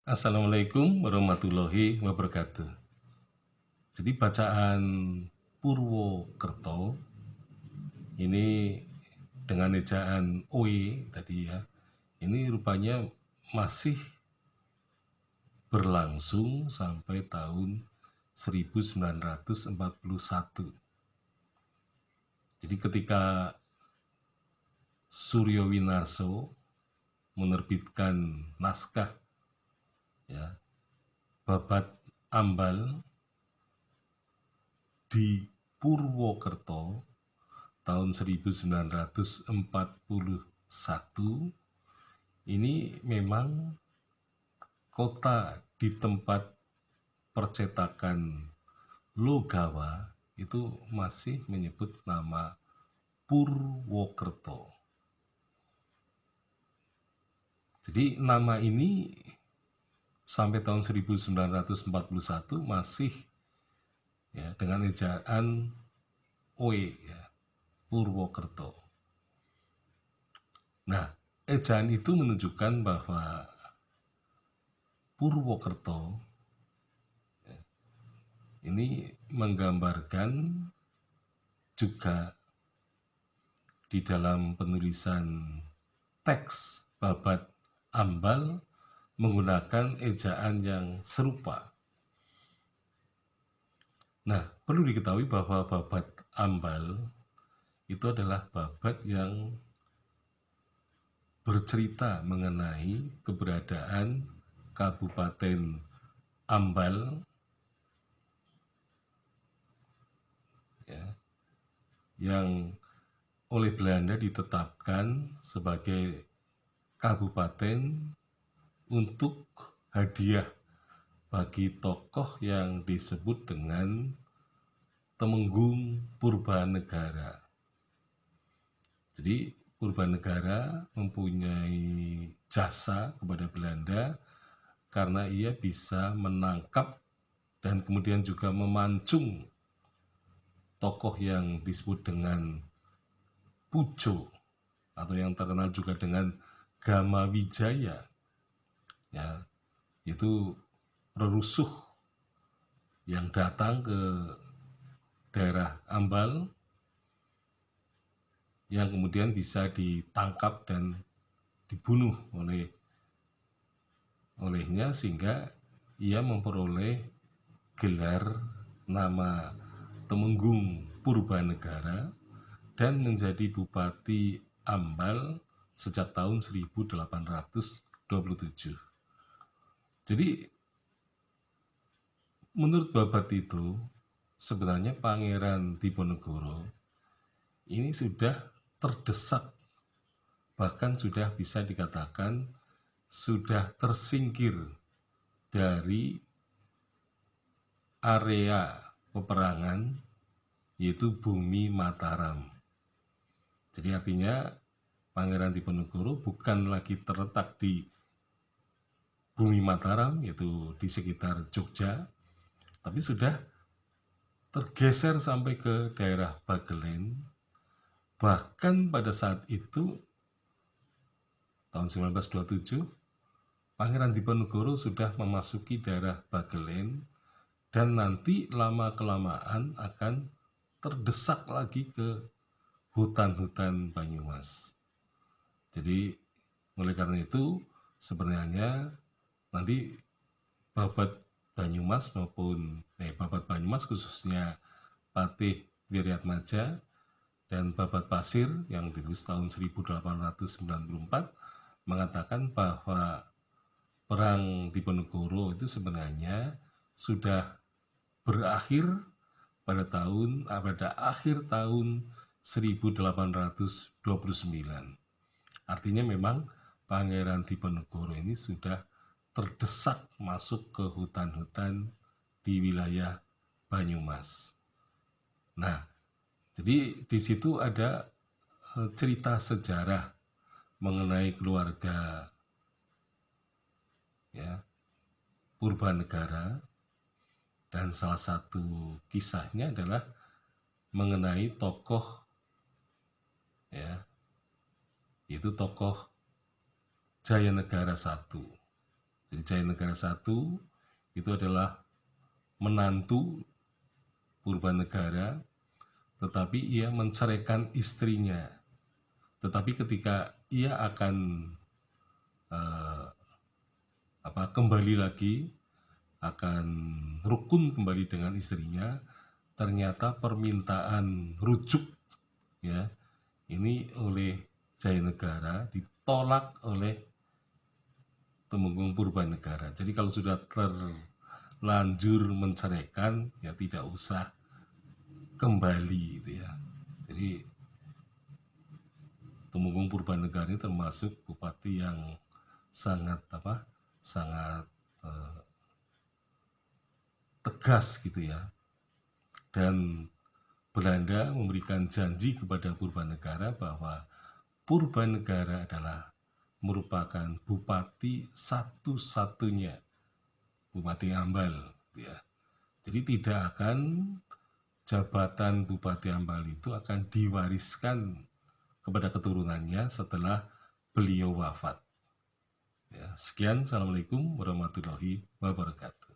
Assalamualaikum warahmatullahi wabarakatuh. Jadi bacaan Purwokerto ini dengan ejaan OE tadi ya, ini rupanya masih berlangsung sampai tahun 1941. Jadi ketika Suryo Winarso menerbitkan naskah ya, Babat Ambal di Purwokerto tahun 1941, ini memang kota di tempat percetakan Logawa itu masih menyebut nama Purwokerto. Jadi nama ini sampai tahun 1941 masih ya dengan ejaan OE ya, Purwokerto. Nah, ejaan itu menunjukkan bahwa Purwokerto ini menggambarkan juga di dalam penulisan teks Babat Ambal menggunakan ejaan yang serupa. Nah, perlu diketahui bahwa Babat Ambal itu adalah babat yang bercerita mengenai keberadaan Kabupaten Ambal ya, yang oleh Belanda ditetapkan sebagai kabupaten untuk hadiah bagi tokoh yang disebut dengan Temenggung Purbanegara. Jadi Purbanegara mempunyai jasa kepada Belanda karena ia bisa menangkap dan kemudian juga memancung tokoh yang disebut dengan Pujo atau yang terkenal juga dengan Gama Wijaya ya, itu perusuh yang datang ke daerah Ambal yang kemudian bisa ditangkap dan dibunuh olehnya sehingga ia memperoleh gelar nama Temenggung Purbanegara dan menjadi Bupati Ambal sejak tahun 1827. Jadi menurut Babat itu sebenarnya Pangeran Diponegoro ini sudah terdesak, bahkan sudah bisa dikatakan sudah tersingkir dari area peperangan, yaitu Bumi Mataram. Jadi artinya Pangeran Diponegoro bukan lagi terletak di Bumi Mataram, yaitu di sekitar Jogja, tapi sudah tergeser sampai ke daerah Bagelen. Bahkan pada saat itu, tahun 1927, Pangeran Diponegoro sudah memasuki daerah Bagelen dan nanti lama-kelamaan akan terdesak lagi ke hutan-hutan Banyumas. Jadi oleh karena itu sebenarnya nanti Babat Banyumas maupun Babat Banyumas khususnya Patih Wiryatmaja dan Babat Pasir yang ditulis tahun 1894 mengatakan bahwa Perang Diponegoro itu sebenarnya sudah berakhir pada akhir tahun 1829. Artinya memang Pangeran Diponegoro ini sudah terdesak masuk ke hutan-hutan di wilayah Banyumas. Nah, jadi di situ ada cerita sejarah mengenai keluarga ya Purbanegara, dan salah satu kisahnya adalah mengenai tokoh ya, yaitu tokoh Jayanegara I. Jadi Jayanegara I itu adalah menantu Purbanegara, tetapi ia menceraikan istrinya. Tetapi ketika ia akan kembali lagi, akan rukun kembali dengan istrinya, ternyata permintaan rujuk ya ini oleh Jayanegara ditolak oleh Temenggung Purbanegara. Jadi kalau sudah terlanjur menceraikan, ya tidak usah kembali gitu ya. Jadi Temenggung Purbanegara ini termasuk bupati yang sangat sangat tegas gitu ya. Dan Belanda memberikan janji kepada Purbanegara bahwa Purbanegara adalah merupakan bupati satu-satunya, Bupati Ambal ya. Jadi tidak akan jabatan Bupati Ambal itu akan diwariskan kepada keturunannya setelah beliau wafat. Ya, sekian, assalamualaikum warahmatullahi wabarakatuh.